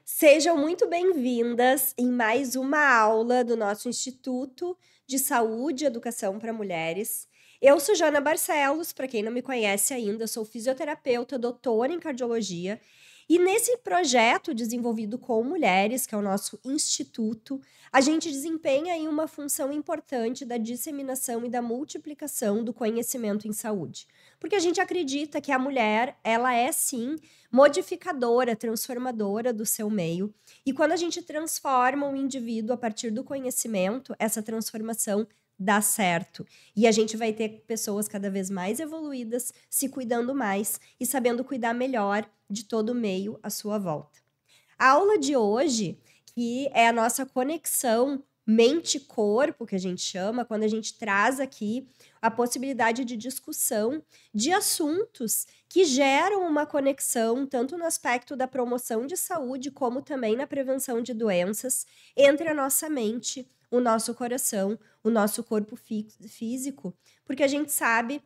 Sejam muito bem-vindas em mais uma aula do nosso Instituto de Saúde e Educação para Mulheres. Eu sou Jana Barcelos, para quem não me conhece ainda, eu sou fisioterapeuta, doutora em cardiologia, e nesse projeto desenvolvido com mulheres, que é o nosso instituto, a gente desempenha aí uma função importante da disseminação e da multiplicação do conhecimento em saúde. Porque a gente acredita que a mulher, ela é sim modificadora, transformadora do seu meio. E quando a gente transforma um indivíduo a partir do conhecimento, essa transformação dá certo. E a gente vai ter pessoas cada vez mais evoluídas, se cuidando mais e sabendo cuidar melhor de todo o meio à sua volta. A aula de hoje, que é a nossa conexão mente-corpo, que a gente chama, quando a gente traz aqui a possibilidade de discussão de assuntos que geram uma conexão, tanto no aspecto da promoção de saúde, como também na prevenção de doenças, entre a nossa mente, o nosso coração, o nosso corpo físico, porque a gente sabe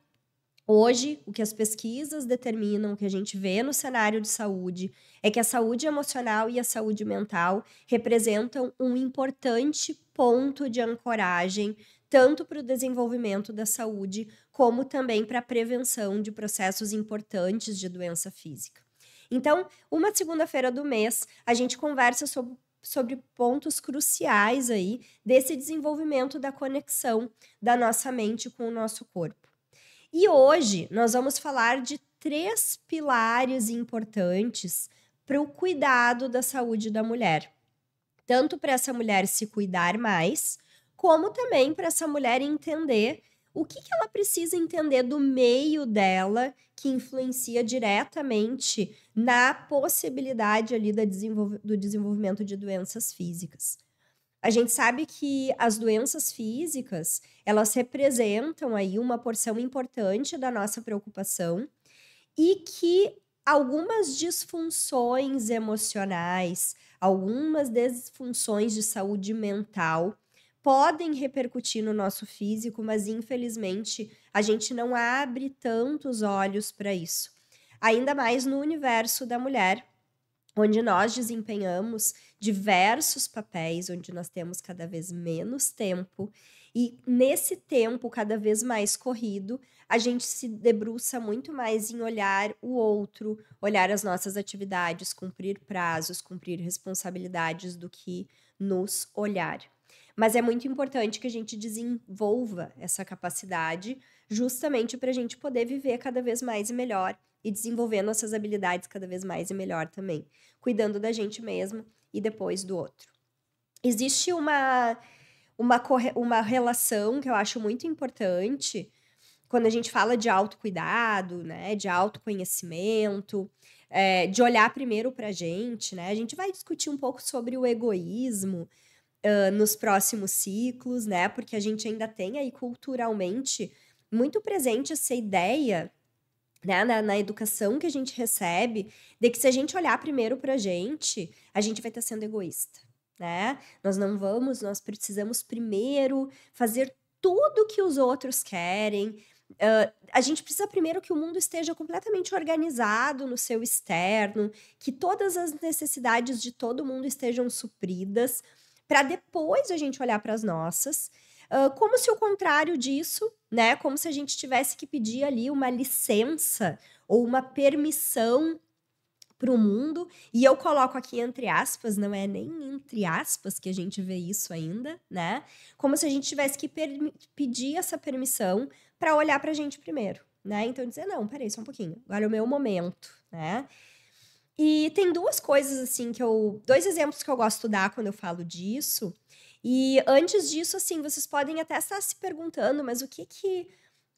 hoje, o que as pesquisas determinam, o que a gente vê no cenário de saúde, é que a saúde emocional e a saúde mental representam um importante ponto de ancoragem, tanto para o desenvolvimento da saúde, como também para a prevenção de processos importantes de doença física. Então, uma segunda-feira do mês, a gente conversa sobre pontos cruciais aí desse desenvolvimento da conexão da nossa mente com o nosso corpo. E hoje nós vamos falar de 3 pilares importantes para o cuidado da saúde da mulher. Tanto para essa mulher se cuidar mais, como também para essa mulher entender o que ela precisa entender do meio dela, que influencia diretamente na possibilidade ali do desenvolvimento de doenças físicas. A gente sabe que as doenças físicas, elas representam aí uma porção importante da nossa preocupação e que algumas disfunções emocionais, algumas disfunções de saúde mental podem repercutir no nosso físico, mas infelizmente a gente não abre tantos olhos para isso. Ainda mais no universo da mulher, onde nós desempenhamos diversos papéis, onde nós temos cada vez menos tempo, e nesse tempo cada vez mais corrido, a gente se debruça muito mais em olhar o outro, olhar as nossas atividades, cumprir prazos, cumprir responsabilidades, do que nos olhar. Mas é muito importante que a gente desenvolva essa capacidade, justamente para a gente poder viver cada vez mais e melhor e desenvolver nossas habilidades cada vez mais e melhor também, cuidando da gente mesmo e depois do outro. Existe uma relação que eu acho muito importante quando a gente fala de autocuidado, né, de autoconhecimento, de olhar primeiro pra gente, né? A gente vai discutir um pouco sobre o egoísmo nos próximos ciclos, né? Porque a gente ainda tem aí culturalmente muito presente essa ideia, né, na educação que a gente recebe, de que se a gente olhar primeiro pra gente, a gente vai estar sendo egoísta, né? Nós precisamos primeiro fazer tudo que os outros querem. A gente precisa primeiro que o mundo esteja completamente organizado no seu externo, que todas as necessidades de todo mundo estejam supridas, para depois a gente olhar para as nossas. Como se o contrário disso, né? Como se a gente tivesse que pedir ali uma licença ou uma permissão para o mundo. E eu coloco aqui entre aspas, não é nem entre aspas que a gente vê isso ainda, né? Como se a gente tivesse que pedir essa permissão para olhar para a gente primeiro, né? Então dizer, não, peraí, só um pouquinho, agora é o meu momento, né? E tem 2 coisas assim 2 exemplos que eu gosto de dar quando eu falo disso. E antes disso, assim, vocês podem até estar se perguntando, mas o que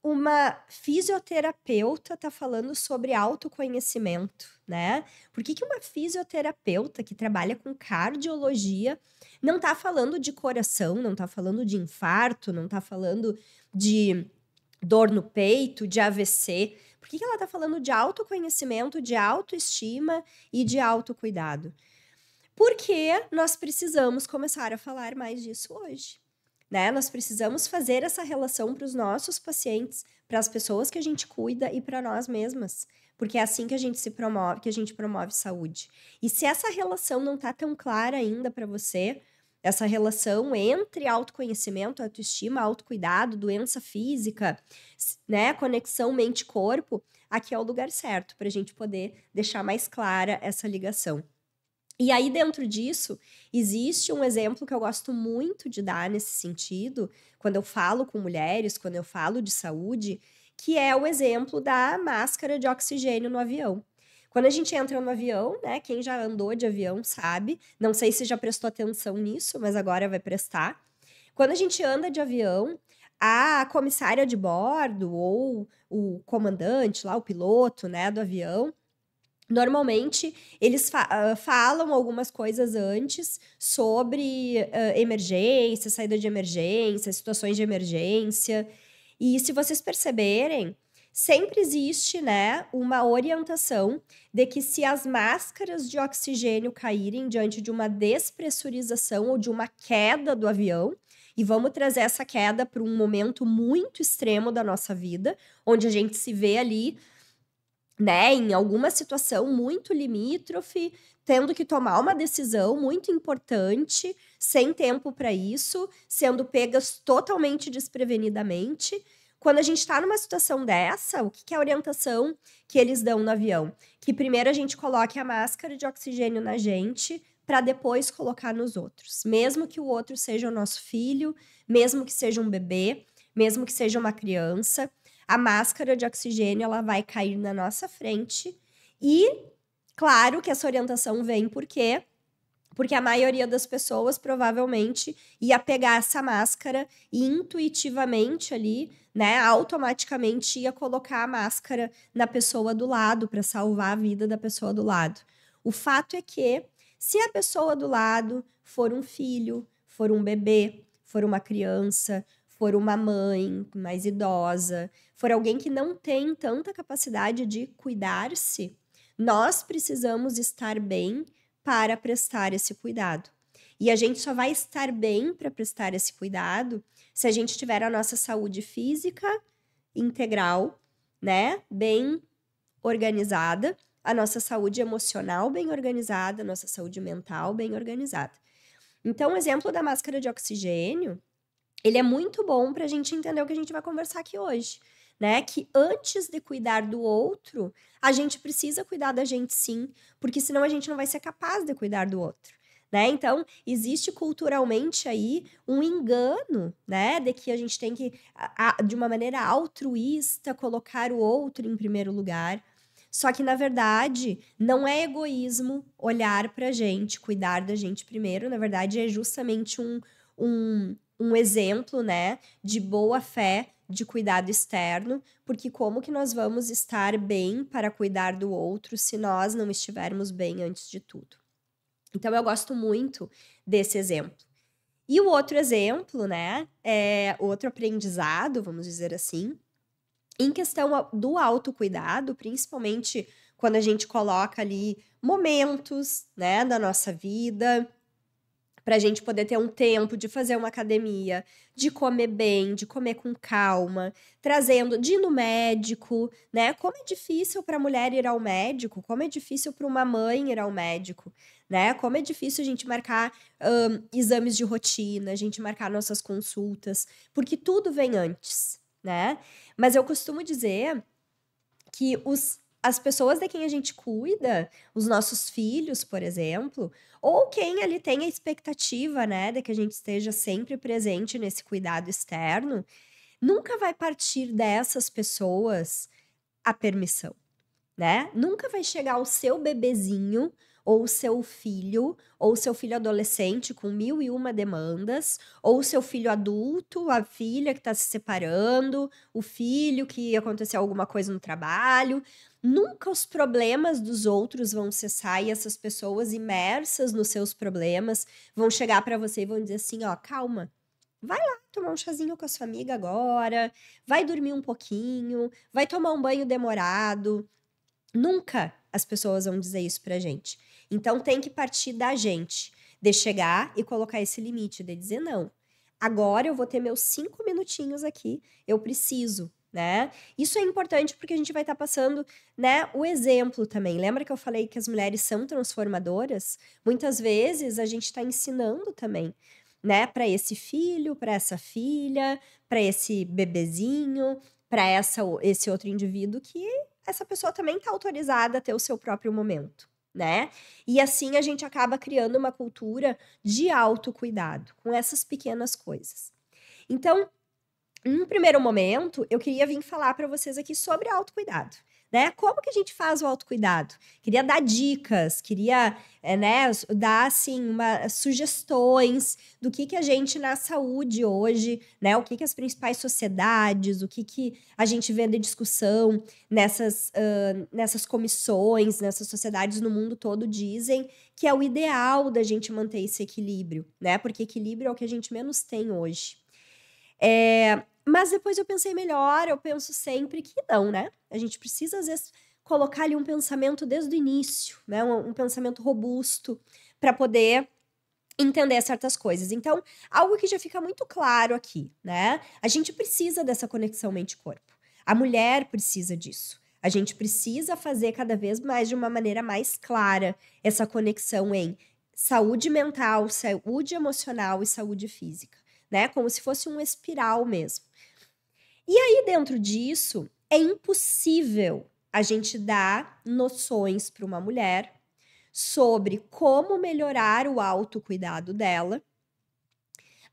uma fisioterapeuta está falando sobre autoconhecimento, né? Por que uma fisioterapeuta que trabalha com cardiologia não está falando de coração, não está falando de infarto, não está falando de dor no peito, de AVC? Por que ela está falando de autoconhecimento, de autoestima e de autocuidado? Porque nós precisamos começar a falar mais disso hoje, né? Nós precisamos fazer essa relação para os nossos pacientes, para as pessoas que a gente cuida e para nós mesmas, porque é assim que a gente se promove, que a gente promove saúde. E se essa relação não tá tão clara ainda para você, essa relação entre autoconhecimento, autoestima, autocuidado, doença física, né, conexão mente-corpo, aqui é o lugar certo para a gente poder deixar mais clara essa ligação. E aí, dentro disso, existe um exemplo que eu gosto muito de dar nesse sentido, quando eu falo com mulheres, quando eu falo de saúde, que é o exemplo da máscara de oxigênio no avião. Quando a gente entra no avião, né, quem já andou de avião sabe, não sei se já prestou atenção nisso, mas agora vai prestar. Quando a gente anda de avião, a comissária de bordo ou o comandante lá, o piloto, né, do avião, normalmente, eles falam algumas coisas antes sobre emergência, saída de emergência, situações de emergência. E se vocês perceberem, sempre existe, né, uma orientação de que se as máscaras de oxigênio caírem diante de uma despressurização ou de uma queda do avião, e vamos trazer essa queda para um momento muito extremo da nossa vida, onde a gente se vê ali, né, em alguma situação muito limítrofe, tendo que tomar uma decisão muito importante, sem tempo para isso, sendo pegas totalmente desprevenidamente. Quando a gente está numa situação dessa, o que é a orientação que eles dão no avião? Que primeiro a gente coloque a máscara de oxigênio na gente, para depois colocar nos outros. Mesmo que o outro seja o nosso filho, mesmo que seja um bebê, mesmo que seja uma criança, a máscara de oxigênio ela vai cair na nossa frente. E claro que essa orientação vem por quê? Porque a maioria das pessoas provavelmente ia pegar essa máscara e intuitivamente ali, né, automaticamente ia colocar a máscara na pessoa do lado para salvar a vida da pessoa do lado. O fato é que se a pessoa do lado for um filho, for um bebê, for uma criança, for uma mãe mais idosa, for alguém que não tem tanta capacidade de cuidar-se, nós precisamos estar bem para prestar esse cuidado. E a gente só vai estar bem para prestar esse cuidado se a gente tiver a nossa saúde física integral, né, bem organizada, a nossa saúde emocional bem organizada, a nossa saúde mental bem organizada. Então, o exemplo da máscara de oxigênio, ele é muito bom para a gente entender o que a gente vai conversar aqui hoje, né? Que antes de cuidar do outro, a gente precisa cuidar da gente sim, porque senão a gente não vai ser capaz de cuidar do outro, né? Então, existe culturalmente aí um engano, né? De que a gente tem que, de uma maneira altruísta, colocar o outro em primeiro lugar. Só que, na verdade, não é egoísmo olhar pra gente, cuidar da gente primeiro. Na verdade, é justamente um exemplo, né, de boa fé, de cuidado externo, porque como que nós vamos estar bem para cuidar do outro se nós não estivermos bem antes de tudo? Então, eu gosto muito desse exemplo. E o outro exemplo, né, é outro aprendizado, vamos dizer assim, em questão do autocuidado, principalmente quando a gente coloca ali momentos, né, da nossa vida, para a gente poder ter um tempo de fazer uma academia, de comer bem, de comer com calma, trazendo de ir no médico, né? Como é difícil para a mulher ir ao médico, como é difícil para uma mãe ir ao médico, né? Como é difícil a gente marcar exames de rotina, a gente marcar nossas consultas, porque tudo vem antes, né? Mas eu costumo dizer que as pessoas de quem a gente cuida, os nossos filhos, por exemplo, ou quem ali tem a expectativa, né, de que a gente esteja sempre presente nesse cuidado externo, nunca vai partir dessas pessoas a permissão, né? Nunca vai chegar o seu bebezinho ou o seu filho adolescente com 1001 demandas, ou o seu filho adulto, a filha que está se separando, o filho que aconteceu alguma coisa no trabalho. Nunca os problemas dos outros vão cessar e essas pessoas imersas nos seus problemas vão chegar para você e vão dizer assim, ó, calma, vai lá tomar um chazinho com a sua amiga agora, vai dormir um pouquinho, vai tomar um banho demorado. Nunca as pessoas vão dizer isso pra gente. Então tem que partir da gente, de chegar e colocar esse limite, de dizer não. Agora eu vou ter meus 5 minutinhos aqui, eu preciso, né? Isso é importante porque a gente vai estar passando, né, o exemplo também. Lembra que eu falei que as mulheres são transformadoras? Muitas vezes a gente está ensinando também, né, para esse filho, para essa filha, para esse bebezinho, para esse outro indivíduo que essa pessoa também está autorizada a ter o seu próprio momento, né? E assim a gente acaba criando uma cultura de autocuidado com essas pequenas coisas. Então, num primeiro momento, eu queria vir falar para vocês aqui sobre autocuidado, né? Como que a gente faz o autocuidado? Queria dar dicas, queria, né, dar, assim, sugestões do que a gente na saúde hoje, né? O que as principais sociedades, o que a gente vê de discussão nessas comissões, nessas sociedades no mundo todo dizem que é o ideal da gente manter esse equilíbrio, né? Porque equilíbrio é o que a gente menos tem hoje. Mas depois eu pensei melhor, eu penso sempre que não, né? A gente precisa, às vezes, colocar ali um pensamento desde o início, né? Um pensamento robusto para poder entender certas coisas. Então, algo que já fica muito claro aqui, né? A gente precisa dessa conexão mente-corpo. A mulher precisa disso. A gente precisa fazer cada vez mais de uma maneira mais clara essa conexão em saúde mental, saúde emocional e saúde física, né? Como se fosse um espiral mesmo. E aí, dentro disso, é impossível a gente dar noções para uma mulher sobre como melhorar o autocuidado dela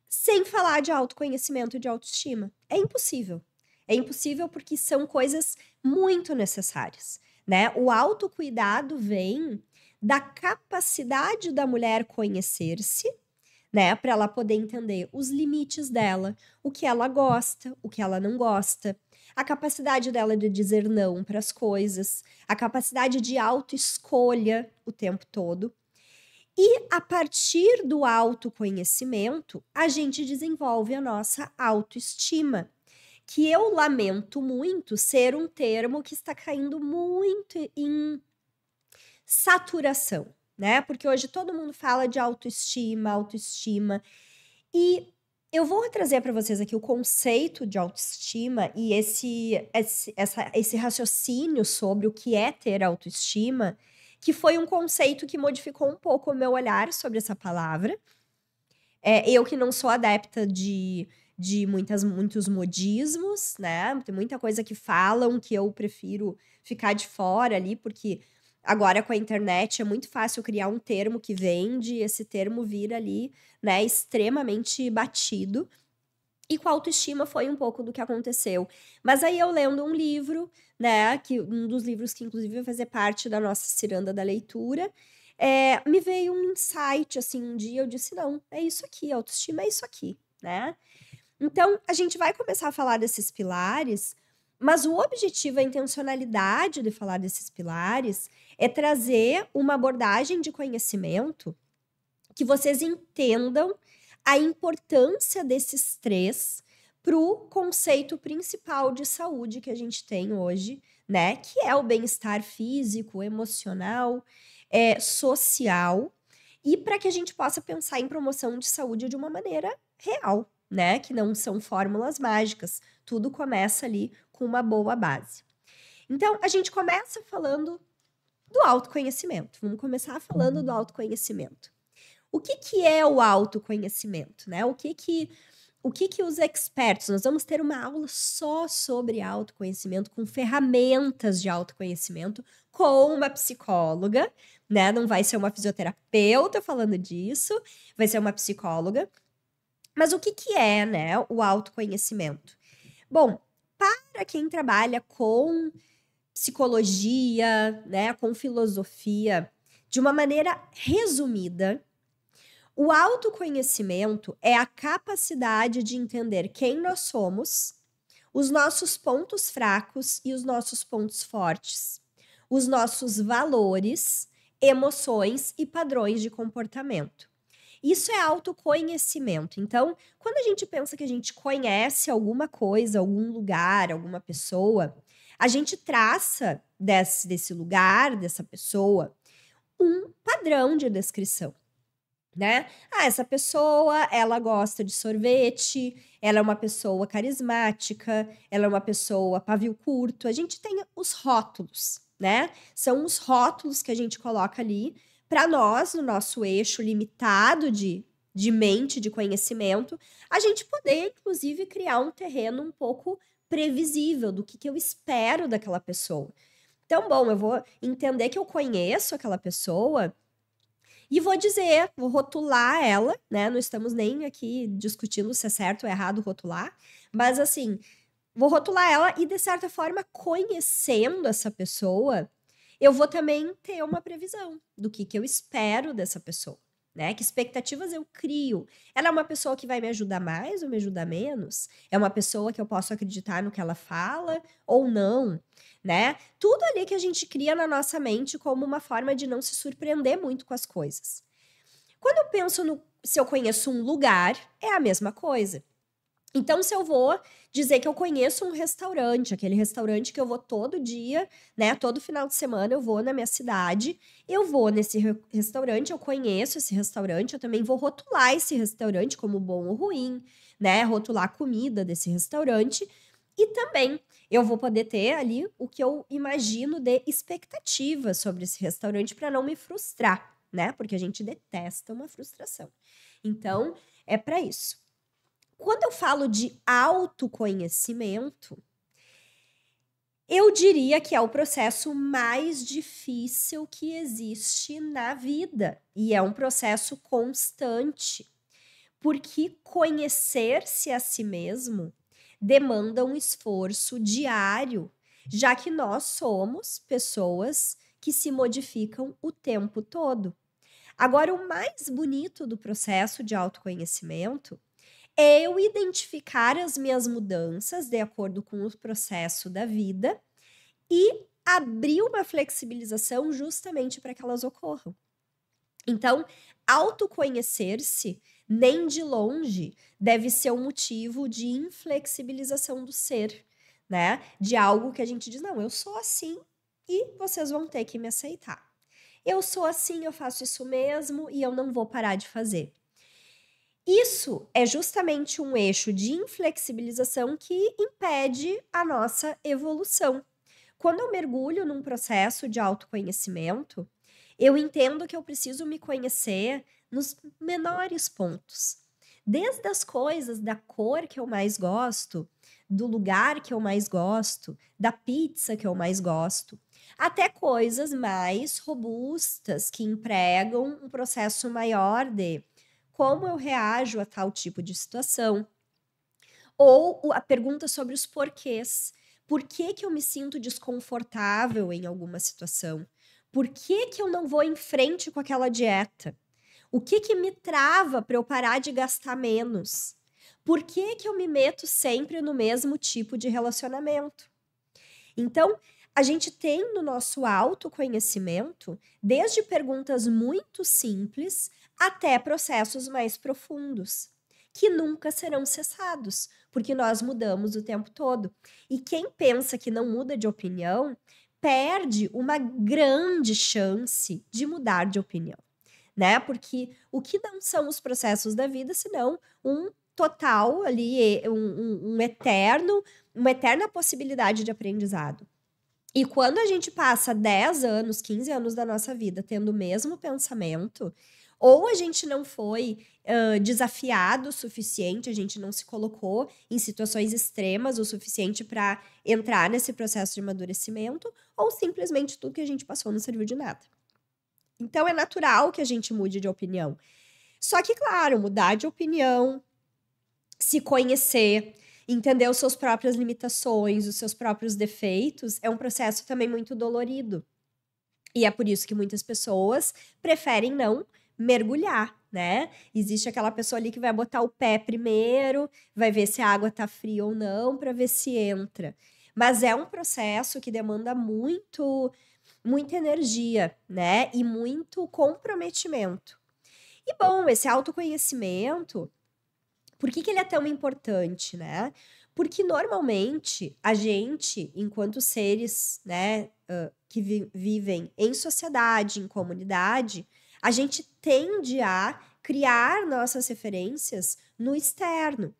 sem falar de autoconhecimento e de autoestima. É impossível. É impossível porque são coisas muito necessárias, né? O autocuidado vem da capacidade da mulher conhecer-se, né, para ela poder entender os limites dela, o que ela gosta, o que ela não gosta, a capacidade dela de dizer não para as coisas, a capacidade de autoescolha o tempo todo. E a partir do autoconhecimento, a gente desenvolve a nossa autoestima, que eu lamento muito ser um termo que está caindo muito em saturação, né? Porque hoje todo mundo fala de autoestima, autoestima. E eu vou trazer para vocês aqui o conceito de autoestima e esse raciocínio sobre o que é ter autoestima, que foi um conceito que modificou um pouco o meu olhar sobre essa palavra. Eu que não sou adepta de muitos modismos, né? Tem muita coisa que falam que eu prefiro ficar de fora ali, porque agora com a internet é muito fácil criar um termo que vende, e esse termo vira ali, né, extremamente batido. E com a autoestima foi um pouco do que aconteceu. Mas aí eu lendo um livro, né, um dos livros que inclusive vai fazer parte da nossa ciranda da leitura, me veio um insight, assim, um dia eu disse, não, é isso aqui, autoestima é isso aqui, né? Então, a gente vai começar a falar desses pilares, mas o objetivo, a intencionalidade de falar desses pilares é trazer uma abordagem de conhecimento que vocês entendam a importância desses três para o conceito principal de saúde que a gente tem hoje, né? Que é o bem-estar físico, emocional, social, e para que a gente possa pensar em promoção de saúde de uma maneira real, né? Que não são fórmulas mágicas. Tudo começa ali com uma boa base. Então, a gente começa falando do autoconhecimento. Vamos começar falando do autoconhecimento. O que é o autoconhecimento, né? O que os expertos... Nós vamos ter uma aula só sobre autoconhecimento, com ferramentas de autoconhecimento, com uma psicóloga, né? Não vai ser uma fisioterapeuta falando disso, vai ser uma psicóloga. Mas o que é, né, o autoconhecimento? Bom, para quem trabalha com psicologia, né, com filosofia, de uma maneira resumida, o autoconhecimento é a capacidade de entender quem nós somos, os nossos pontos fracos e os nossos pontos fortes, os nossos valores, emoções e padrões de comportamento. Isso é autoconhecimento. Então, quando a gente pensa que a gente conhece alguma coisa, algum lugar, alguma pessoa, a gente traça desse lugar, dessa pessoa, um padrão de descrição. né? Ah, essa pessoa, ela gosta de sorvete, ela é uma pessoa carismática, ela é uma pessoa pavio curto. A gente tem os rótulos, né? São os rótulos que a gente coloca ali para nós, no nosso eixo limitado de mente, de conhecimento, a gente poder, inclusive, criar um terreno um pouco previsível do que eu espero daquela pessoa. Então, bom, eu vou entender que eu conheço aquela pessoa e vou dizer, vou rotular ela, né? Não estamos nem aqui discutindo se é certo ou errado rotular, mas assim, vou rotular ela e, de certa forma, conhecendo essa pessoa, eu vou também ter uma previsão do que eu espero dessa pessoa, né? Que expectativas eu crio? Ela é uma pessoa que vai me ajudar mais ou me ajudar menos? É uma pessoa que eu posso acreditar no que ela fala ou não, né? Tudo ali que a gente cria na nossa mente como uma forma de não se surpreender muito com as coisas. Quando eu penso no se eu conheço um lugar, é a mesma coisa. Então, se eu vou dizer que eu conheço um restaurante, aquele restaurante que eu vou todo dia, né? Todo final de semana eu vou na minha cidade, eu vou nesse restaurante, eu conheço esse restaurante, eu também vou rotular esse restaurante como bom ou ruim, né? Rotular a comida desse restaurante. E também eu vou poder ter ali o que eu imagino de expectativa sobre esse restaurante para não me frustrar, né? Porque a gente detesta uma frustração. Então, é para isso. Quando eu falo de autoconhecimento, eu diria que é o processo mais difícil que existe na vida. E é um processo constante. Porque conhecer-se a si mesmo demanda um esforço diário, já que nós somos pessoas que se modificam o tempo todo. Agora, o mais bonito do processo de autoconhecimento é eu identificar as minhas mudanças de acordo com o processo da vida e abrir uma flexibilização justamente para que elas ocorram. Então, autoconhecer-se, nem de longe, deve ser um motivo de inflexibilização do ser, né? De algo que a gente diz, não, eu sou assim e vocês vão ter que me aceitar. Eu sou assim, eu faço isso mesmo e eu não vou parar de fazer. Isso é justamente um eixo de inflexibilização que impede a nossa evolução. Quando eu mergulho num processo de autoconhecimento, eu entendo que eu preciso me conhecer nos menores pontos. Desde as coisas, da cor que eu mais gosto, do lugar que eu mais gosto, da pizza que eu mais gosto, até coisas mais robustas que empregam um processo maior de como eu reajo a tal tipo de situação. Ou a pergunta sobre os porquês. Por que que eu me sinto desconfortável em alguma situação? Por que que eu não vou em frente com aquela dieta? O que que me trava para eu parar de gastar menos? Por que que eu me meto sempre no mesmo tipo de relacionamento? Então, a gente tem no nosso autoconhecimento, desde perguntas muito simples até processos mais profundos, que nunca serão cessados, porque nós mudamos o tempo todo. E quem pensa que não muda de opinião, perde uma grande chance de mudar de opinião, né? Porque o que não são os processos da vida, senão um total ali, uma eterna possibilidade de aprendizado. E quando a gente passa 10 anos, 15 anos da nossa vida tendo o mesmo pensamento, ou a gente não foi desafiado o suficiente, a gente não se colocou em situações extremas o suficiente para entrar nesse processo de amadurecimento, ou simplesmente tudo que a gente passou não serviu de nada. Então é natural que a gente mude de opinião. Só que, claro, mudar de opinião, se conhecer, entender as suas próprias limitações, os seus próprios defeitos, é um processo também muito dolorido. E é por isso que muitas pessoas preferem não mergulhar, né? Existe aquela pessoa ali que vai botar o pé primeiro, vai ver se a água tá fria ou não, para ver se entra. Mas é um processo que demanda muita energia, né? E muito comprometimento. E bom, esse autoconhecimento, por que ele é tão importante, né? Porque normalmente a gente, enquanto seres, né, que vivem em sociedade, em comunidade, a gente tende a criar nossas referências no externo.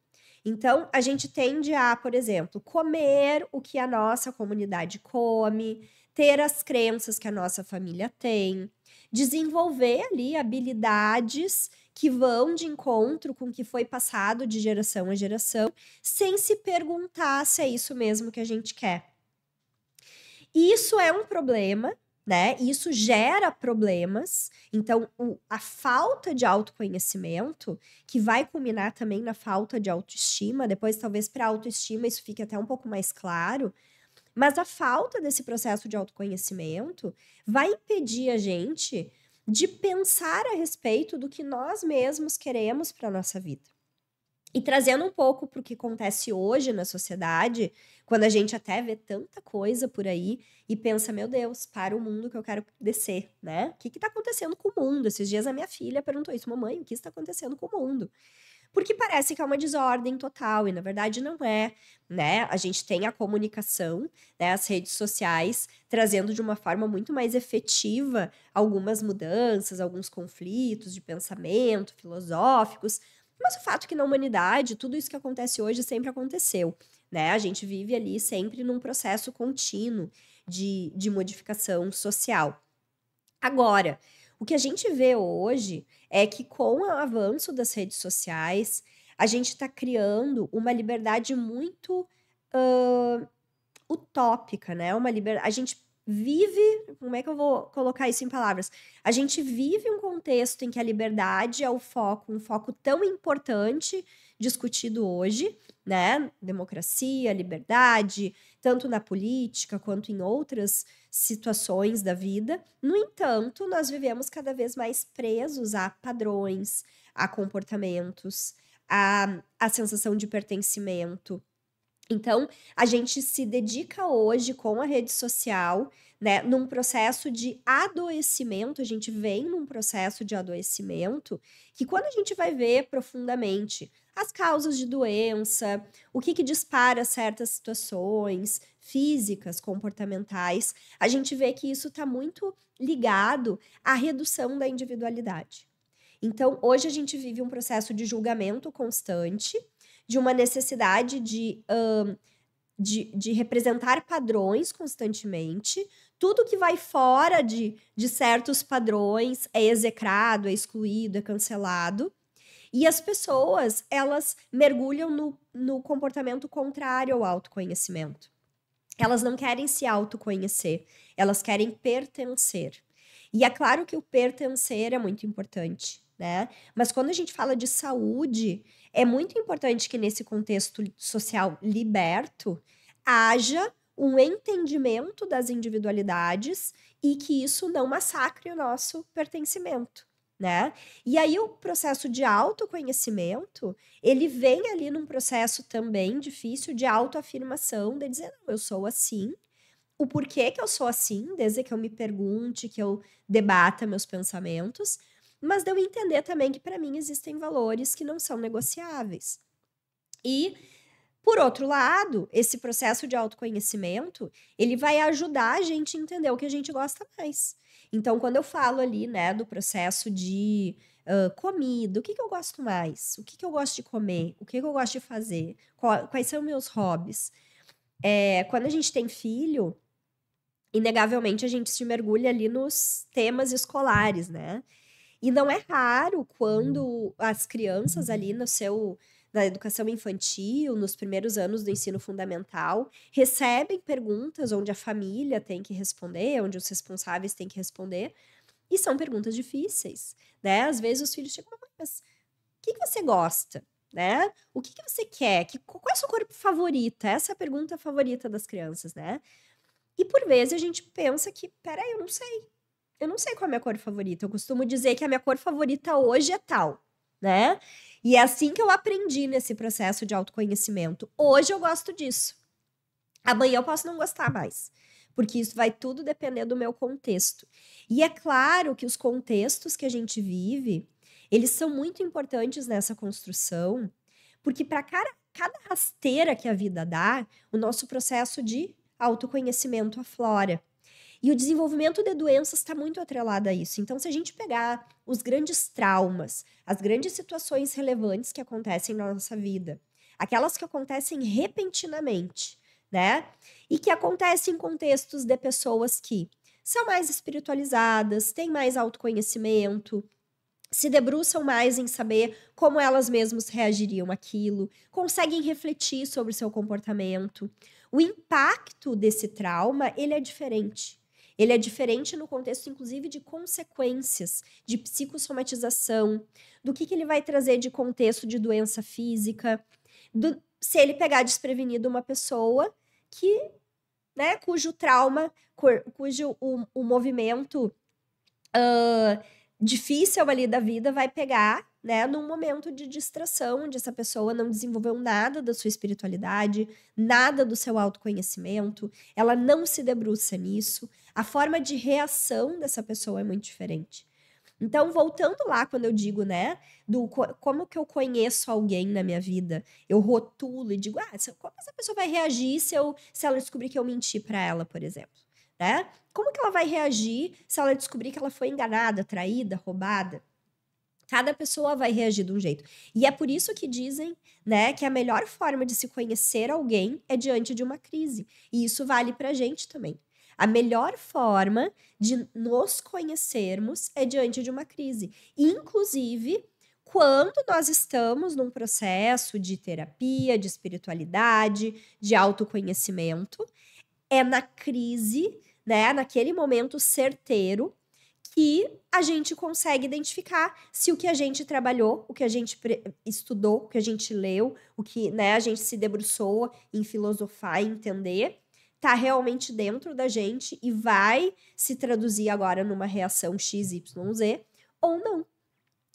Então, a gente tende a, por exemplo, comer o que a nossa comunidade come, ter as crenças que a nossa família tem, desenvolver ali habilidades que vão de encontro com o que foi passado de geração a geração, sem se perguntar se é isso mesmo que a gente quer. Isso é um problema, né? Isso gera problemas. Então, a falta de autoconhecimento, que vai culminar também na falta de autoestima, depois, talvez, para a autoestima, isso fique até um pouco mais claro. Mas a falta desse processo de autoconhecimento vai impedir a gente de pensar a respeito do que nós mesmos queremos para a nossa vida. E trazendo um pouco para o que acontece hoje na sociedade, quando a gente até vê tanta coisa por aí e pensa, meu Deus, para o mundo que eu quero descer, né? O que está acontecendo com o mundo? Esses dias a minha filha perguntou isso, mamãe, o que está acontecendo com o mundo? Porque parece que é uma desordem total, e na verdade não é, né? A gente tem a comunicação, né, as redes sociais, trazendo de uma forma muito mais efetiva algumas mudanças, alguns conflitos de pensamento, filosóficos, mas o fato é que na humanidade, tudo isso que acontece hoje sempre aconteceu, né? A gente vive ali sempre num processo contínuo de modificação social. Agora, o que a gente vê hoje é que com o avanço das redes sociais, a gente está criando uma liberdade muito utópica, né? A gente vive, como é que eu vou colocar isso em palavras? A gente vive um contexto em que a liberdade é o foco, um foco tão importante discutido hoje, né? Democracia, liberdade, tanto na política quanto em outras situações da vida. No entanto, nós vivemos cada vez mais presos a padrões, a comportamentos, a sensação de pertencimento. Então, a gente se dedica hoje com a rede social, né, num processo de adoecimento, a gente vem num processo de adoecimento, que quando a gente vai ver profundamente as causas de doença, o que dispara certas situações físicas, comportamentais, a gente vê que isso está muito ligado à redução da individualidade. Então, hoje a gente vive um processo de julgamento constante, de uma necessidade de representar padrões constantemente. Tudo que vai fora de certos padrões é execrado, é excluído, é cancelado. E as pessoas, elas mergulham no comportamento contrário ao autoconhecimento. Elas não querem se autoconhecer, elas querem pertencer. E é claro que o pertencer é muito importante, né? Mas quando a gente fala de saúde, é muito importante que nesse contexto social liberto haja um entendimento das individualidades e que isso não massacre o nosso pertencimento, né? E aí o processo de autoconhecimento, ele vem ali num processo também difícil de autoafirmação, de dizer, não, eu sou assim, o porquê que eu sou assim, desde que eu me pergunte, que eu debata meus pensamentos, mas de eu entender também que para mim existem valores que não são negociáveis. E, por outro lado, esse processo de autoconhecimento, ele vai ajudar a gente a entender o que a gente gosta mais. Então, quando eu falo ali, né, do processo de comida, o que eu gosto mais? O que eu gosto de comer? O que eu gosto de fazer? Quais são meus hobbies? Quando a gente tem filho, inegavelmente a gente se mergulha ali nos temas escolares, né? E não é raro quando as crianças ali na educação infantil, nos primeiros anos do ensino fundamental, recebem perguntas onde a família tem que responder, onde os responsáveis têm que responder, e são perguntas difíceis, né? Às vezes os filhos chegam, mas o que você gosta? Né? O que você quer? Qual é a sua cor favorita? Essa é a pergunta favorita das crianças, né? E por vezes a gente pensa que, peraí, eu não sei. Eu não sei qual é a minha cor favorita. Eu costumo dizer que a minha cor favorita hoje é tal, né? E é assim que eu aprendi nesse processo de autoconhecimento. Hoje eu gosto disso. Amanhã eu posso não gostar mais. Porque isso vai tudo depender do meu contexto. E é claro que os contextos que a gente vive, eles são muito importantes nessa construção, porque para cada rasteira que a vida dá, o nosso processo de autoconhecimento aflora. E o desenvolvimento de doenças está muito atrelado a isso. Então, se a gente pegar os grandes traumas, as grandes situações relevantes que acontecem na nossa vida, aquelas que acontecem repentinamente, né? E que acontecem em contextos de pessoas que são mais espiritualizadas, têm mais autoconhecimento, se debruçam mais em saber como elas mesmas reagiriam àquilo, conseguem refletir sobre o seu comportamento. O impacto desse trauma, ele é diferente. Ele é diferente no contexto, inclusive, de consequências, de psicossomatização, do que ele vai trazer de contexto de doença física, se ele pegar desprevenido uma pessoa que, né, cujo trauma, cujo o movimento difícil ali da vida vai pegar, né, num momento de distração, onde essa pessoa não desenvolveu nada da sua espiritualidade, nada do seu autoconhecimento, ela não se debruça nisso, a forma de reação dessa pessoa é muito diferente. Então, voltando lá, quando eu digo, né, como que eu conheço alguém na minha vida, eu rotulo e digo, como essa pessoa vai reagir se ela descobrir que eu menti para ela, por exemplo, né? Como que ela vai reagir se ela descobrir que ela foi enganada, traída, roubada? Cada pessoa vai reagir de um jeito. E é por isso que dizem, né, que a melhor forma de se conhecer alguém é diante de uma crise. E isso vale pra gente também. A melhor forma de nos conhecermos é diante de uma crise. Inclusive, quando nós estamos num processo de terapia, de espiritualidade, de autoconhecimento, é na crise, né, naquele momento certeiro, que a gente consegue identificar se o que a gente trabalhou, o que a gente estudou, o que a gente leu, o que, né, a gente se debruçou em filosofar e entender, tá realmente dentro da gente e vai se traduzir agora numa reação XYZ ou não.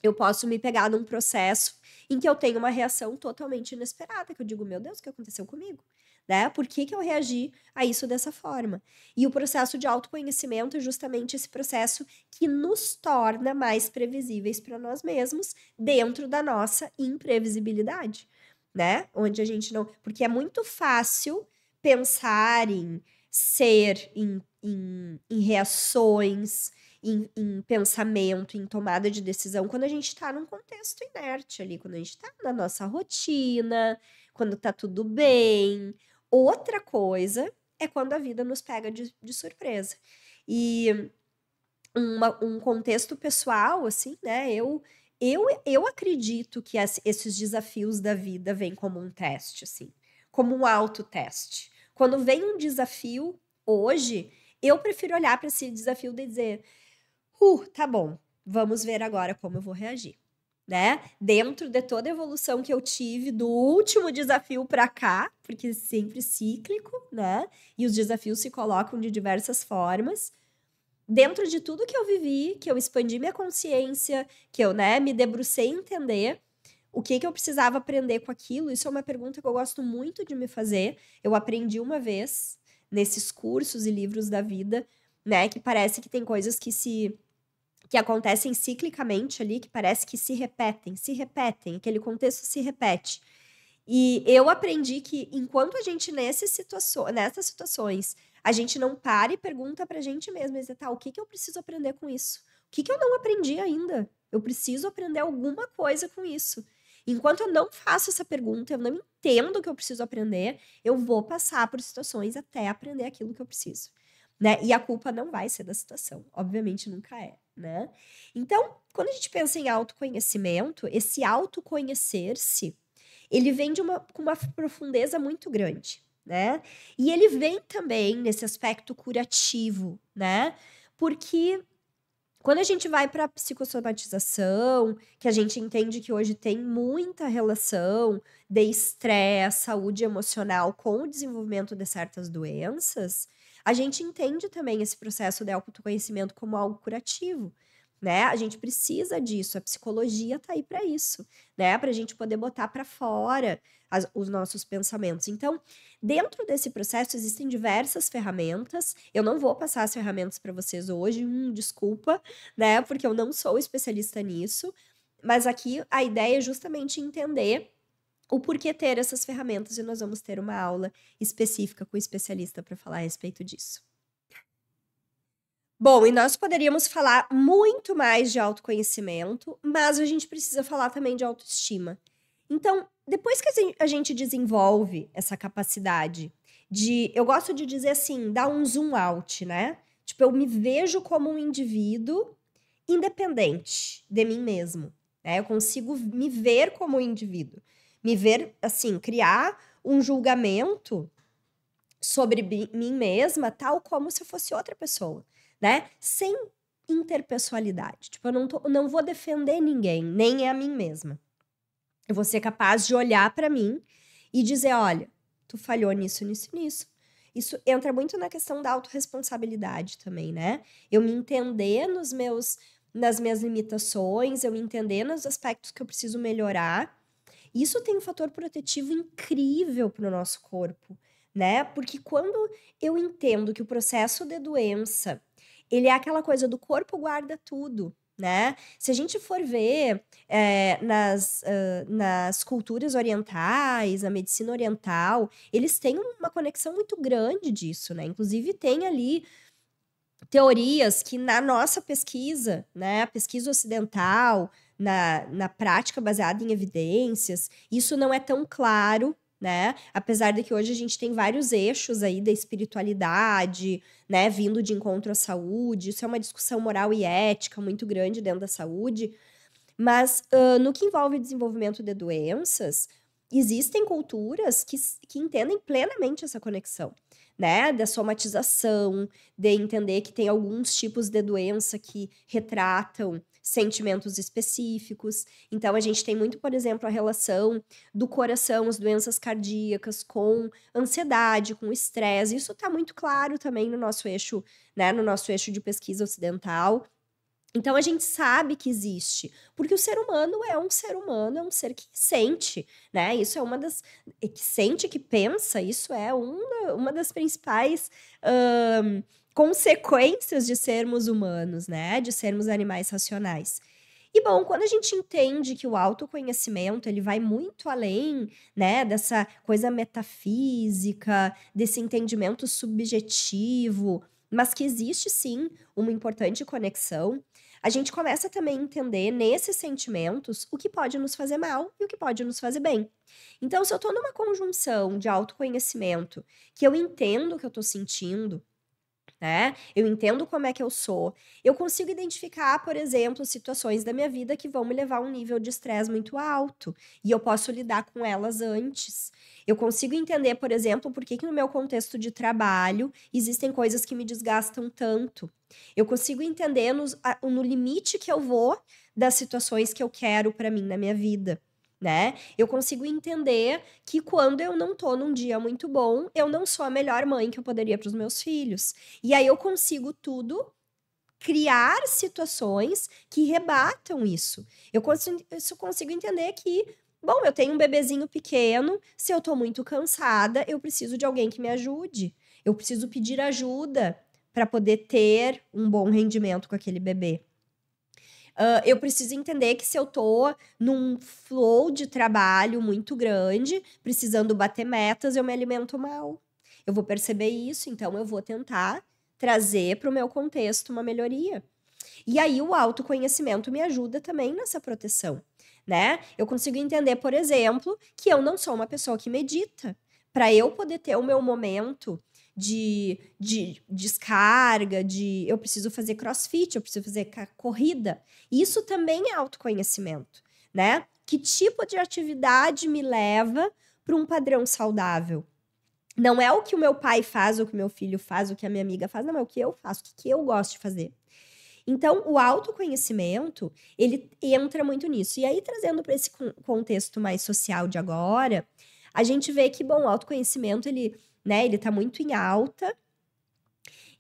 Eu posso me pegar num processo em que eu tenho uma reação totalmente inesperada, que eu digo, meu Deus, o que aconteceu comigo? Né? Por que eu reagi a isso dessa forma? E o processo de autoconhecimento é justamente esse processo que nos torna mais previsíveis para nós mesmos dentro da nossa imprevisibilidade, né? Onde a gente não... Porque é muito fácil pensar em ser, em reações, em pensamento, em tomada de decisão, quando a gente está num contexto inerte ali, quando a gente está na nossa rotina, quando tá tudo bem. Outra coisa é quando a vida nos pega de surpresa. E um contexto pessoal, assim, né? Eu acredito que esses desafios da vida vêm como um teste, assim, como um autoteste. Quando vem um desafio, hoje, eu prefiro olhar para esse desafio e dizer: tá bom, vamos ver agora como eu vou reagir, né? Dentro de toda a evolução que eu tive do último desafio para cá, porque é sempre cíclico, né? E os desafios se colocam de diversas formas. Dentro de tudo que eu vivi, que eu expandi minha consciência, que eu, né, me debrucei em entender o que eu precisava aprender com aquilo, isso é uma pergunta que eu gosto muito de me fazer. Eu aprendi uma vez nesses cursos e livros da vida, né, que parece que tem coisas que acontecem ciclicamente ali, que parece que se repetem, aquele contexto se repete. E eu aprendi que enquanto a gente nessas situações, a gente não para e pergunta pra gente mesmo, tá, o que eu preciso aprender com isso? O que eu não aprendi ainda? Eu preciso aprender alguma coisa com isso. Enquanto eu não faço essa pergunta, eu não entendo o que eu preciso aprender, eu vou passar por situações até aprender aquilo que eu preciso, né? E a culpa não vai ser da situação, obviamente nunca é, né? Então, quando a gente pensa em autoconhecimento, esse autoconhecer-se, ele vem com uma profundeza muito grande, né? E ele vem também nesse aspecto curativo, né? Porque quando a gente vai para a psicossomatização, que a gente entende que hoje tem muita relação de estresse, saúde emocional com o desenvolvimento de certas doenças, a gente entende também esse processo de autoconhecimento como algo curativo, né? A gente precisa disso, a psicologia tá aí para isso, né? Para a gente poder botar para fora os nossos pensamentos. Então, dentro desse processo existem diversas ferramentas. Eu não vou passar as ferramentas para vocês hoje, desculpa, né? Porque eu não sou especialista nisso. Mas aqui a ideia é justamente entender o porquê ter essas ferramentas e nós vamos ter uma aula específica com o especialista para falar a respeito disso. Bom, e nós poderíamos falar muito mais de autoconhecimento, mas a gente precisa falar também de autoestima. Então, depois que a gente desenvolve essa capacidade de, eu gosto de dizer assim, dar um zoom out, né? Tipo, eu me vejo como um indivíduo independente de mim mesmo, né? Eu consigo me ver como um indivíduo, me ver assim, criar um julgamento sobre mim mesma, tal como se eu fosse outra pessoa, né? Sem interpessoalidade. Tipo, eu não vou defender ninguém, nem a mim mesma. Eu vou ser capaz de olhar pra mim e dizer, olha, tu falhou nisso, nisso, nisso. Isso entra muito na questão da autorresponsabilidade também, né? Eu me entender nas minhas limitações, eu me entender nos aspectos que eu preciso melhorar. Isso tem um fator protetivo incrível para o nosso corpo, né? Porque quando eu entendo que o processo de doença, ele é aquela coisa do corpo guarda tudo, né? Se a gente for ver nas culturas orientais, na medicina oriental, eles têm uma conexão muito grande disso, né? Inclusive tem ali teorias que na nossa pesquisa, né, a pesquisa ocidental, na prática baseada em evidências, isso não é tão claro, né? Apesar de que hoje a gente tem vários eixos aí da espiritualidade, né, vindo de encontro à saúde, isso é uma discussão moral e ética muito grande dentro da saúde, mas no que envolve o desenvolvimento de doenças, existem culturas que entendem plenamente essa conexão, né? Da somatização, de entender que tem alguns tipos de doença que retratam sentimentos específicos. Então, a gente tem muito, por exemplo, a relação do coração, as doenças cardíacas, com ansiedade, com estresse. Isso está muito claro também no nosso eixo, né? No nosso eixo de pesquisa ocidental. Então a gente sabe que existe, porque o ser humano é um ser humano, é um ser que sente, né? Isso é uma das que sente, que pensa, isso é uma das principais consequências de sermos humanos, né? De sermos animais racionais. E bom, quando a gente entende que o autoconhecimento ele vai muito além, né, dessa coisa metafísica, desse entendimento subjetivo, mas que existe sim uma importante conexão, a gente começa também a entender nesses sentimentos o que pode nos fazer mal e o que pode nos fazer bem. Então, se eu tô numa conjunção de autoconhecimento, que eu entendo o que eu tô sentindo, né? Eu entendo como é que eu sou. Eu consigo identificar, por exemplo, situações da minha vida que vão me levar a um nível de estresse muito alto e eu posso lidar com elas antes. Eu consigo entender, por exemplo, por que no meu contexto de trabalho existem coisas que me desgastam tanto. Eu consigo entender no limite que eu vou das situações que eu quero para mim na minha vida. Né? Eu consigo entender que quando eu não tô num dia muito bom, eu não sou a melhor mãe que eu poderia para os meus filhos. E aí eu consigo criar situações que rebatam isso. Eu consigo entender que, bom, eu tenho um bebezinho pequeno, se eu tô muito cansada, eu preciso de alguém que me ajude. Eu preciso pedir ajuda para poder ter um bom rendimento com aquele bebê. Eu preciso entender que se eu tô num flow de trabalho muito grande, precisando bater metas, eu me alimento mal. Eu vou perceber isso, então eu vou tentar trazer para o meu contexto uma melhoria. E aí o autoconhecimento me ajuda também nessa proteção, né? Eu consigo entender, por exemplo, que eu não sou uma pessoa que medita. Para eu poder ter o meu momento de descarga, eu preciso fazer crossfit, eu preciso fazer corrida. Isso também é autoconhecimento, né? Que tipo de atividade me leva para um padrão saudável? Não é o que o meu pai faz, o que o meu filho faz, o que a minha amiga faz, não, é o que eu faço, o que eu gosto de fazer. Então, o autoconhecimento, ele entra muito nisso. E aí, trazendo para esse contexto mais social de agora, a gente vê que, bom, o autoconhecimento, ele tá muito em alta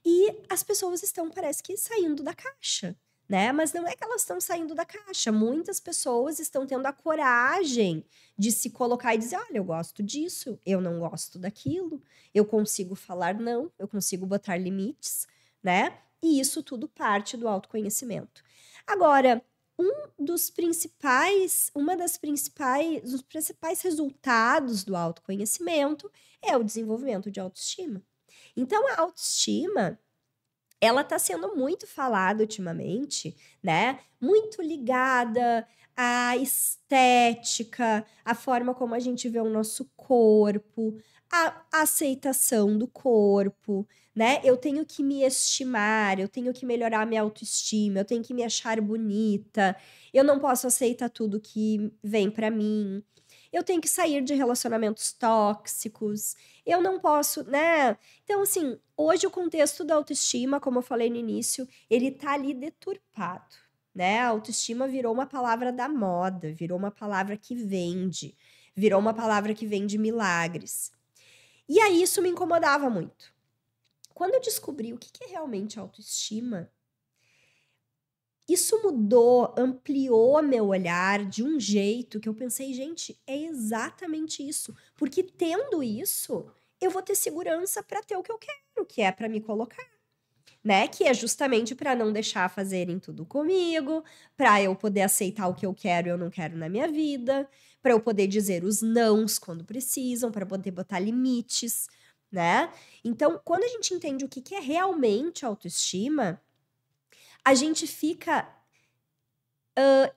e as pessoas estão, parece que, saindo da caixa, né? Mas não é que elas estão saindo da caixa. Muitas pessoas estão tendo a coragem de se colocar e dizer, olha, eu gosto disso, eu não gosto daquilo, eu consigo falar não, eu consigo botar limites, né? E isso tudo parte do autoconhecimento. Agora, dos principais resultados do autoconhecimento é o desenvolvimento de autoestima. Então, a autoestima, ela tá sendo muito falada ultimamente, né? Muito ligada à estética, à forma como a gente vê o nosso corpo, à aceitação do corpo, né? Eu tenho que me estimar, eu tenho que melhorar a minha autoestima, eu tenho que me achar bonita, eu não posso aceitar tudo que vem pra mim. Eu tenho que sair de relacionamentos tóxicos. Eu não posso, né? Então, assim, hoje o contexto da autoestima, como eu falei no início, ele tá ali deturpado, né? A autoestima virou uma palavra da moda, virou uma palavra que vende, virou uma palavra que vende milagres. E aí isso me incomodava muito. Quando eu descobri o que é realmente autoestima, isso mudou, ampliou meu olhar de um jeito que eu pensei, gente, é exatamente isso. Porque tendo isso, eu vou ter segurança para ter o que eu quero, que é para me colocar, né? Que é justamente para não deixar fazerem tudo comigo, para eu poder aceitar o que eu quero e eu não quero na minha vida, para eu poder dizer os nãos quando precisam, para poder botar limites, né? Então, quando a gente entende o que é realmente autoestima, a gente fica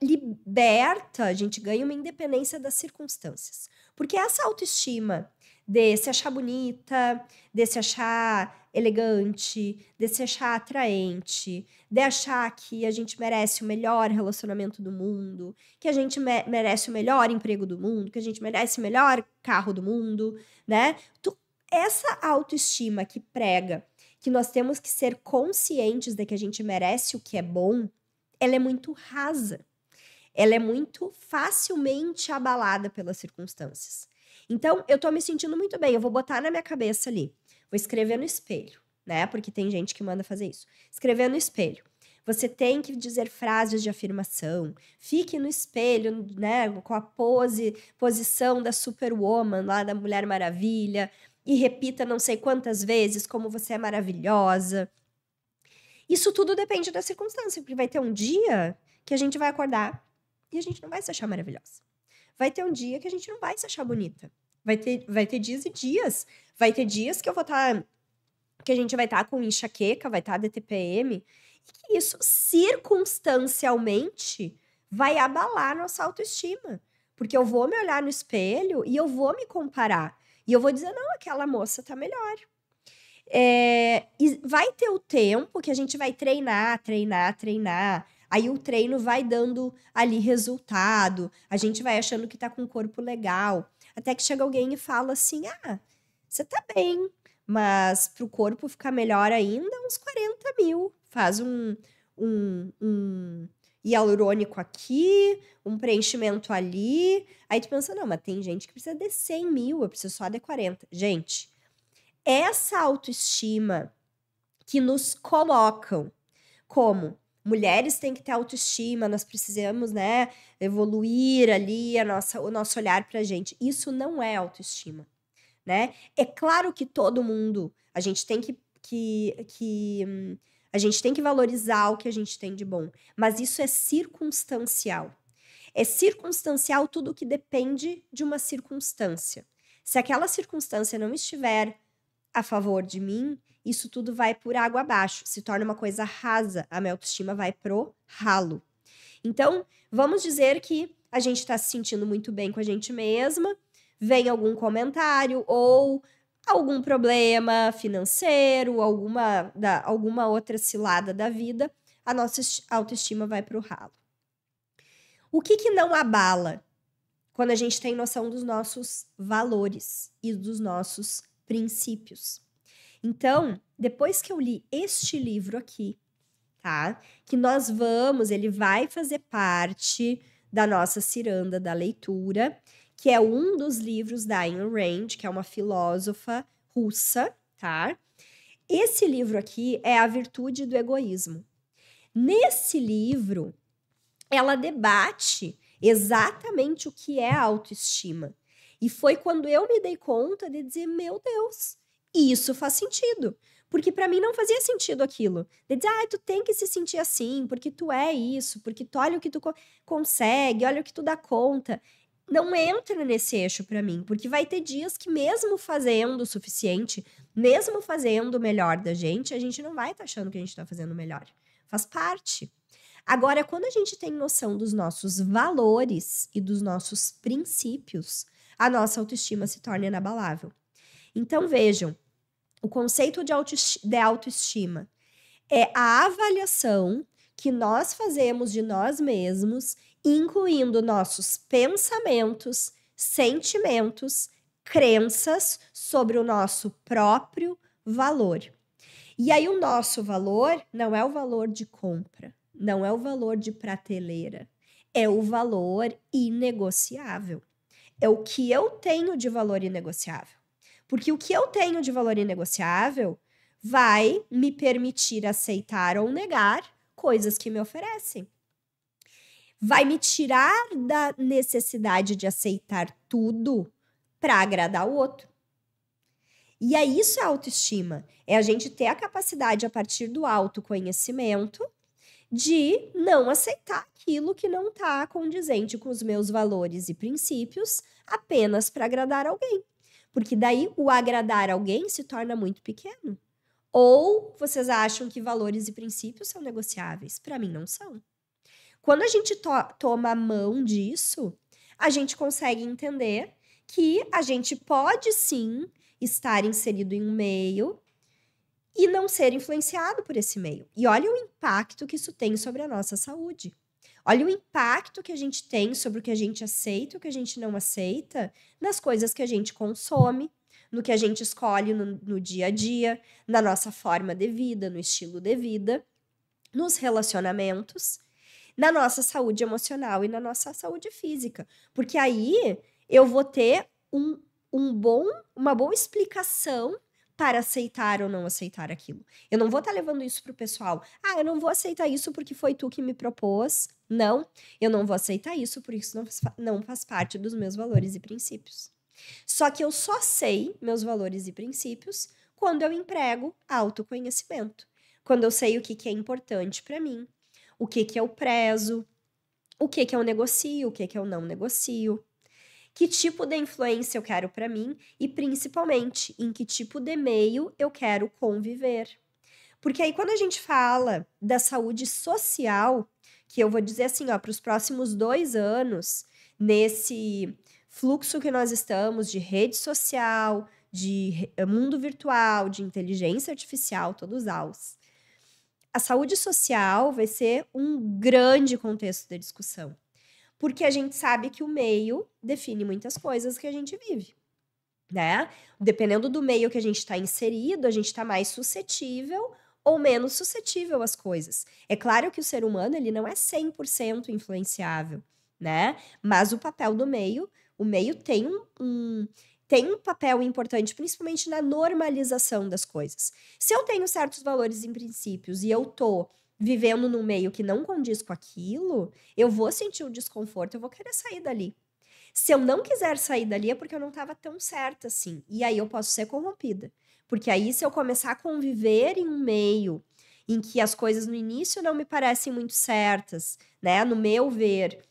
liberta, a gente ganha uma independência das circunstâncias. Porque essa autoestima de se achar bonita, de se achar elegante, de se achar atraente, de achar que a gente merece o melhor relacionamento do mundo, que a gente merece o melhor emprego do mundo, que a gente merece o melhor carro do mundo, né? Essa autoestima que prega que nós temos que ser conscientes de que a gente merece o que é bom, ela é muito rasa. Ela é muito facilmente abalada pelas circunstâncias. Então, eu tô me sentindo muito bem, eu vou botar na minha cabeça ali, vou escrever no espelho, né? Porque tem gente que manda fazer isso. Escrever no espelho. Você tem que dizer frases de afirmação. Fique no espelho, né, com a posição da Superwoman, lá da Mulher Maravilha, e repita não sei quantas vezes como você é maravilhosa. Isso tudo depende da circunstância, porque vai ter um dia que a gente vai acordar e a gente não vai se achar maravilhosa. Vai ter um dia que a gente não vai se achar bonita. Vai ter dias e dias. Vai ter dias que eu vou estar. Que a gente vai estar com enxaqueca, vai estar DTPM. E que isso, circunstancialmente, vai abalar nossa autoestima. Porque eu vou me olhar no espelho e eu vou me comparar. E eu vou dizer, não, aquela moça tá melhor. E vai ter o tempo que a gente vai treinar. Aí o treino vai dando ali resultado. A gente vai achando que tá com um corpo legal. Até que chega alguém e fala assim: ah, você tá bem, mas pro corpo ficar melhor ainda, uns 40 mil. Faz um hialurônico aqui, um preenchimento ali. Aí tu pensa, não, mas tem gente que precisa de 100 mil, eu preciso só de 40. Gente, essa autoestima que nos colocam como mulheres têm que ter autoestima, nós precisamos, né, evoluir ali o nosso olhar pra gente. Isso não é autoestima, né? É claro que todo mundo, a gente tem a gente tem que valorizar o que a gente tem de bom, mas isso é circunstancial. É circunstancial tudo que depende de uma circunstância. Se aquela circunstância não estiver a favor de mim, isso tudo vai por água abaixo, se torna uma coisa rasa, a minha autoestima vai pro ralo. Então, vamos dizer que a gente está se sentindo muito bem com a gente mesma, vem algum comentário ou algum problema financeiro, alguma outra cilada da vida, a nossa autoestima vai pro ralo. O que não abala quando a gente tem noção dos nossos valores e dos nossos princípios? Então, depois que eu li este livro aqui, tá? Que ele vai fazer parte da nossa ciranda da leitura, que é um dos livros da Ayn Rand, que é uma filósofa russa, tá? Esse livro aqui é A Virtude do Egoísmo. Nesse livro, ela debate exatamente o que é a autoestima. E foi quando eu me dei conta de dizer, meu Deus, isso faz sentido. Porque para mim não fazia sentido aquilo. De dizer, tu tem que se sentir assim, porque tu é isso, porque tu olha o que tu consegue, olha o que tu dá conta. não entra nesse eixo para mim, porque vai ter dias que mesmo fazendo o suficiente, mesmo fazendo o melhor da gente, a gente não vai estar achando que a gente está fazendo o melhor. Faz parte. Agora, quando a gente tem noção dos nossos valores e dos nossos princípios, a nossa autoestima se torna inabalável. Então, vejam, o conceito de autoestima é a avaliação que nós fazemos de nós mesmos, incluindo nossos pensamentos, sentimentos, crenças sobre o nosso próprio valor. E aí, o nosso valor não é o valor de compra, não é o valor de prateleira, é o valor inegociável. É o que eu tenho de valor inegociável. Porque o que eu tenho de valor inegociável vai me permitir aceitar ou negar coisas que me oferecem. Vai me tirar da necessidade de aceitar tudo para agradar o outro. E aí isso é autoestima. É a gente ter a capacidade, a partir do autoconhecimento, de não aceitar aquilo que não está condizente com os meus valores e princípios apenas para agradar alguém. Porque daí o agradar alguém se torna muito pequeno. Ou vocês acham que valores e princípios são negociáveis? Para mim, não são. Quando a gente toma a mão disso, a gente consegue entender que a gente pode sim estar inserido em um meio e não ser influenciado por esse meio. E olha o impacto que isso tem sobre a nossa saúde. Olha o impacto que a gente tem sobre o que a gente aceita e o que a gente não aceita nas coisas que a gente consome, no que a gente escolhe no dia a dia, na nossa forma de vida, no estilo de vida, nos relacionamentos, na nossa saúde emocional e na nossa saúde física. Porque aí eu vou ter uma boa explicação para aceitar ou não aceitar aquilo. Eu não vou estar levando isso para o pessoal. Eu não vou aceitar isso porque foi tu que me propôs. Não, eu não vou aceitar isso porque isso não faz parte dos meus valores e princípios. Só que eu só sei meus valores e princípios quando eu emprego autoconhecimento. Quando eu sei o que é importante para mim, o que eu prezo, o que eu negocio, o que eu não negocio. Que tipo de influência eu quero para mim e, principalmente, em que tipo de meio eu quero conviver. Porque aí, quando a gente fala da saúde social, que eu vou dizer assim, para os próximos 2 anos, nesse fluxo que nós estamos de rede social, de mundo virtual, de inteligência artificial, todos aos. A saúde social vai ser um grande contexto de discussão. Porque a gente sabe que o meio define muitas coisas que a gente vive, né? Dependendo do meio que a gente está inserido, a gente está mais suscetível ou menos suscetível às coisas. É claro que o ser humano, ele não é 100% influenciável, né? Mas o papel do meio, o meio tem um papel importante, principalmente na normalização das coisas. Se eu tenho certos valores e princípios e eu tô vivendo num meio que não condiz com aquilo, eu vou sentir o desconforto, eu vou querer sair dali. Se eu não quiser sair dali é porque eu não estava tão certa assim. E aí eu posso ser corrompida. Porque aí, se eu começar a conviver em um meio em que as coisas no início não me parecem muito certas, né? No meu ver,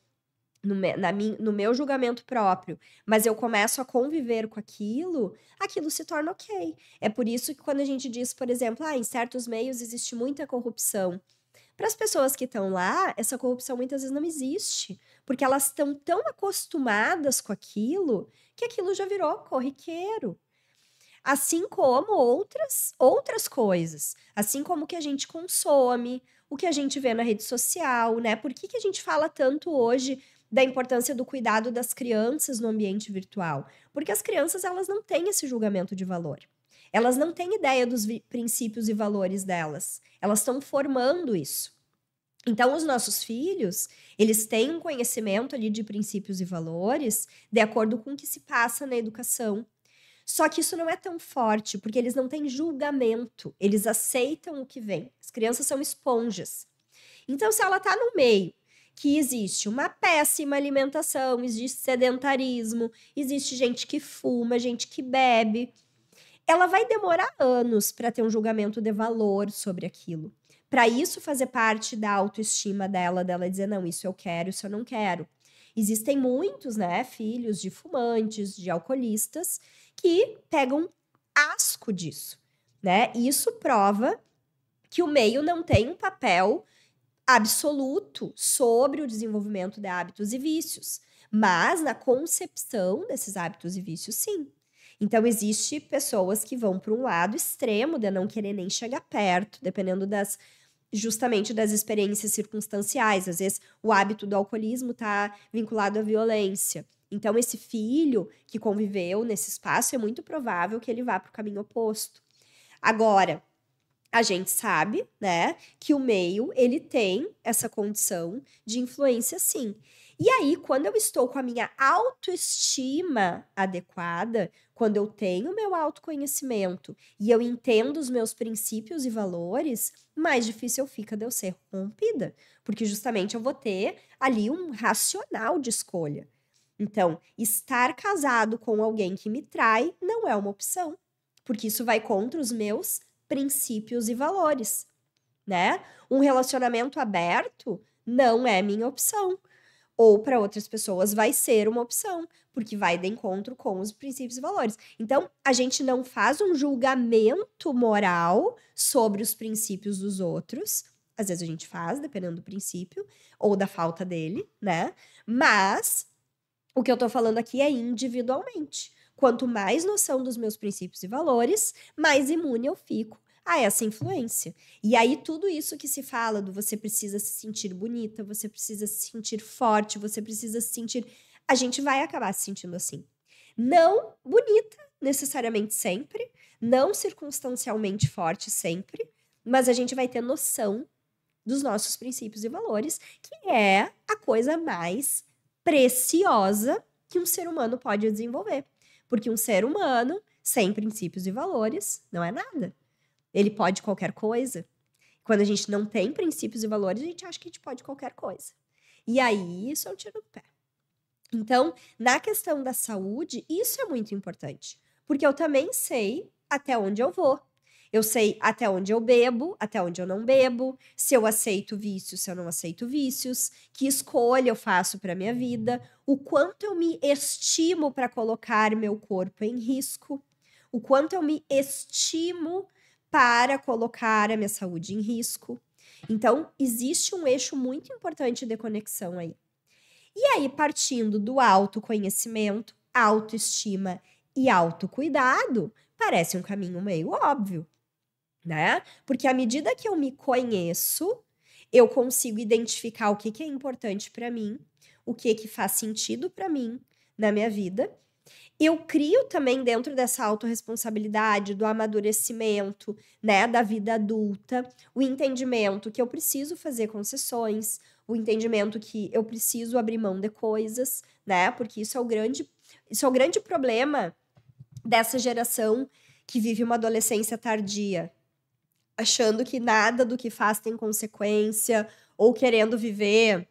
no meu julgamento próprio, mas eu começo a conviver com aquilo se torna ok. É por isso que quando a gente diz, por exemplo, em certos meios existe muita corrupção. Para as pessoas que estão lá, essa corrupção muitas vezes não existe, porque elas estão tão acostumadas com aquilo que aquilo já virou corriqueiro. Assim como outras coisas, assim como o que a gente consome, o que a gente vê na rede social, né? Por que a gente fala tanto hoje da importância do cuidado das crianças no ambiente virtual? Porque as crianças, elas não têm esse julgamento de valor. Elas não têm ideia dos princípios e valores delas. Elas estão formando isso. Então, os nossos filhos, eles têm um conhecimento ali de princípios e valores de acordo com o que se passa na educação. Só que isso não é tão forte, porque eles não têm julgamento. Eles aceitam o que vem. As crianças são esponjas. Então, se ela está no meio que existe uma péssima alimentação, existe sedentarismo, existe gente que fuma, gente que bebe, ela vai demorar anos para ter um julgamento de valor sobre aquilo. Para isso fazer parte da autoestima dela dizer, não, isso eu quero, isso eu não quero. Existem muitos, né, filhos de fumantes, de alcoolistas, que pegam asco disso, né? Isso prova que o meio não tem um papel absoluto sobre o desenvolvimento de hábitos e vícios, mas na concepção desses hábitos e vícios, sim. Então, existe pessoas que vão para um lado extremo de não querer nem chegar perto, dependendo justamente das experiências circunstanciais. Às vezes, o hábito do alcoolismo está vinculado à violência. Então, esse filho que conviveu nesse espaço, é muito provável que ele vá para o caminho oposto. Agora, a gente sabe, né, que o meio, ele tem essa condição de influência, sim. E aí, quando eu estou com a minha autoestima adequada, quando eu tenho meu autoconhecimento e eu entendo os meus princípios e valores, mais difícil fica de eu ser corrompida, porque justamente eu vou ter ali um racional de escolha. Então, estar casado com alguém que me trai não é uma opção, porque isso vai contra os meus princípios e valores, né? Um relacionamento aberto não é minha opção. Ou para outras pessoas vai ser uma opção, porque vai de encontro com os princípios e valores. Então, a gente não faz um julgamento moral sobre os princípios dos outros. Às vezes a gente faz, dependendo do princípio, ou da falta dele, né? Mas o que eu tô falando aqui é individualmente. Quanto mais noção dos meus princípios e valores, mais imune eu fico a essa influência. E aí, tudo isso que se fala do você precisa se sentir bonita, você precisa se sentir forte, você precisa se sentir... A gente vai acabar se sentindo assim. Não bonita, necessariamente sempre, não circunstancialmente forte sempre, mas a gente vai ter noção dos nossos princípios e valores, que é a coisa mais preciosa que um ser humano pode desenvolver. Porque um ser humano sem princípios e valores não é nada. Ele pode qualquer coisa. Quando a gente não tem princípios e valores, a gente acha que a gente pode qualquer coisa. E aí, isso é um tiro no pé. Então, na questão da saúde, isso é muito importante. Porque eu também sei até onde eu vou. Eu sei até onde eu bebo, até onde eu não bebo, se eu aceito vícios, se eu não aceito vícios, que escolha eu faço para minha vida, o quanto eu me estimo para colocar meu corpo em risco, o quanto eu me estimo para colocar a minha saúde em risco. Então, existe um eixo muito importante de conexão aí. E aí, partindo do autoconhecimento, autoestima e autocuidado, parece um caminho meio óbvio, né? Porque à medida que eu me conheço, eu consigo identificar o que é importante para mim, o que faz sentido para mim na minha vida. Eu crio também dentro dessa autorresponsabilidade, do amadurecimento, né, da vida adulta, o entendimento que eu preciso fazer concessões, o entendimento que eu preciso abrir mão de coisas, né? Porque isso é o grande problema dessa geração que vive uma adolescência tardia, achando que nada do que faz tem consequência, ou querendo viver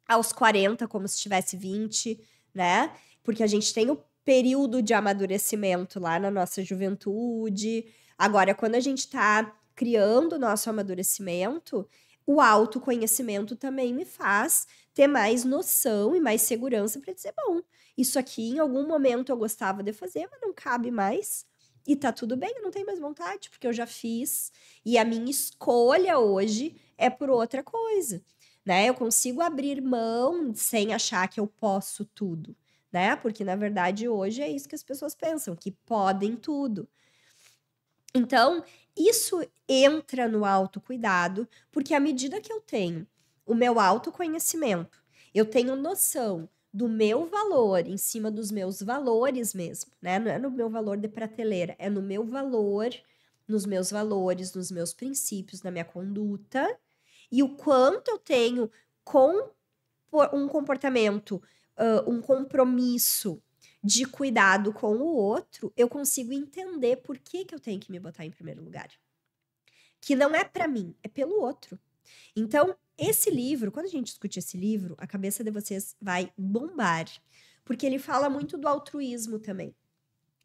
aos 40 como se tivesse 20, né? Porque a gente tem o período de amadurecimento lá na nossa juventude. Agora, quando a gente tá criando o nosso amadurecimento, o autoconhecimento também me faz ter mais noção e mais segurança para dizer, bom, isso aqui em algum momento eu gostava de fazer, mas não cabe mais. E tá tudo bem, eu não tenho mais vontade, porque eu já fiz. E a minha escolha hoje é por outra coisa, né? Eu consigo abrir mão sem achar que eu posso tudo, né? Porque, na verdade, hoje é isso que as pessoas pensam, que podem tudo. Então, isso entra no autocuidado, porque à medida que eu tenho o meu autoconhecimento, eu tenho noção do meu valor em cima dos meus valores mesmo, né? Não é no meu valor de prateleira, é no meu valor, nos meus valores, nos meus princípios, na minha conduta, e o quanto eu tenho com um comportamento, um compromisso de cuidado com o outro, eu consigo entender por que eu tenho que me botar em primeiro lugar. Que não é para mim, é pelo outro. Então, esse livro, quando a gente discute esse livro, a cabeça de vocês vai bombar, porque ele fala muito do altruísmo também.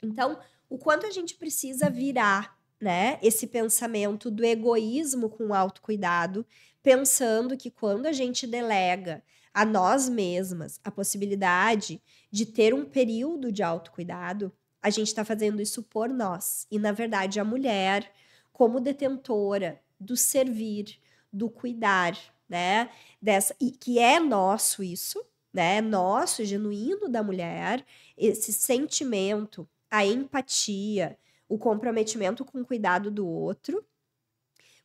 Então, o quanto a gente precisa virar, né, esse pensamento do egoísmo com o autocuidado, pensando que quando a gente delega a nós mesmas a possibilidade de ter um período de autocuidado, a gente está fazendo isso por nós. E, na verdade, a mulher, como detentora do servir, do cuidar, né? E que é nosso isso, né? Nosso, genuíno da mulher, esse sentimento, a empatia, o comprometimento com o cuidado do outro.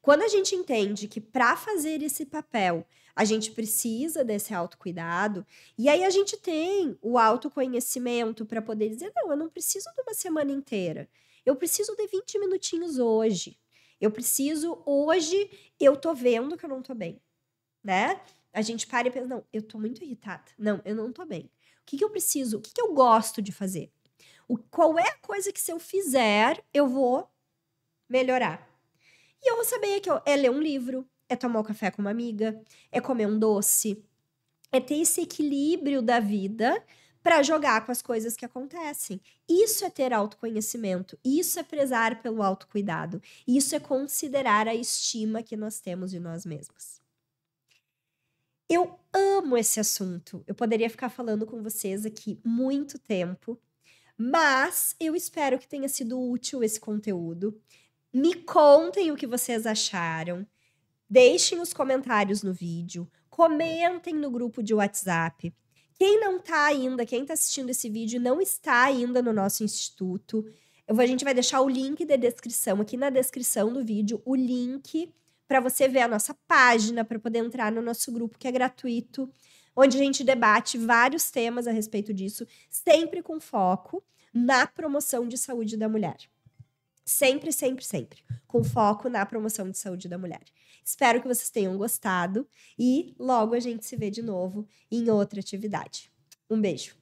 Quando a gente entende que para fazer esse papel a gente precisa desse autocuidado, e aí a gente tem o autoconhecimento para poder dizer: não, eu não preciso de uma semana inteira, eu preciso de 20 minutinhos hoje. Eu preciso, hoje, eu tô vendo que eu não tô bem, né? A gente para e pensa: não, eu tô muito irritada, não, eu não tô bem. O que eu preciso? O que eu gosto de fazer? Qual é a coisa que se eu fizer, eu vou melhorar? E eu vou saber que é ler um livro, é tomar um café com uma amiga, é comer um doce, é ter esse equilíbrio da vida para jogar com as coisas que acontecem. Isso é ter autoconhecimento, isso é prezar pelo autocuidado, isso é considerar a estima que nós temos de nós mesmos. Eu amo esse assunto. Eu poderia ficar falando com vocês aqui muito tempo, mas eu espero que tenha sido útil esse conteúdo. Me contem o que vocês acharam. Deixem os comentários no vídeo. Comentem no grupo de WhatsApp. Quem não tá ainda, quem tá assistindo esse vídeo e não está ainda no nosso instituto, a gente vai deixar o link da descrição, aqui na descrição do vídeo, o link para você ver a nossa página, para poder entrar no nosso grupo, que é gratuito, onde a gente debate vários temas a respeito disso, sempre com foco na promoção de saúde da mulher. Sempre, sempre, sempre. Com foco na promoção de saúde da mulher. Espero que vocês tenham gostado e logo a gente se vê de novo em outra atividade. Um beijo.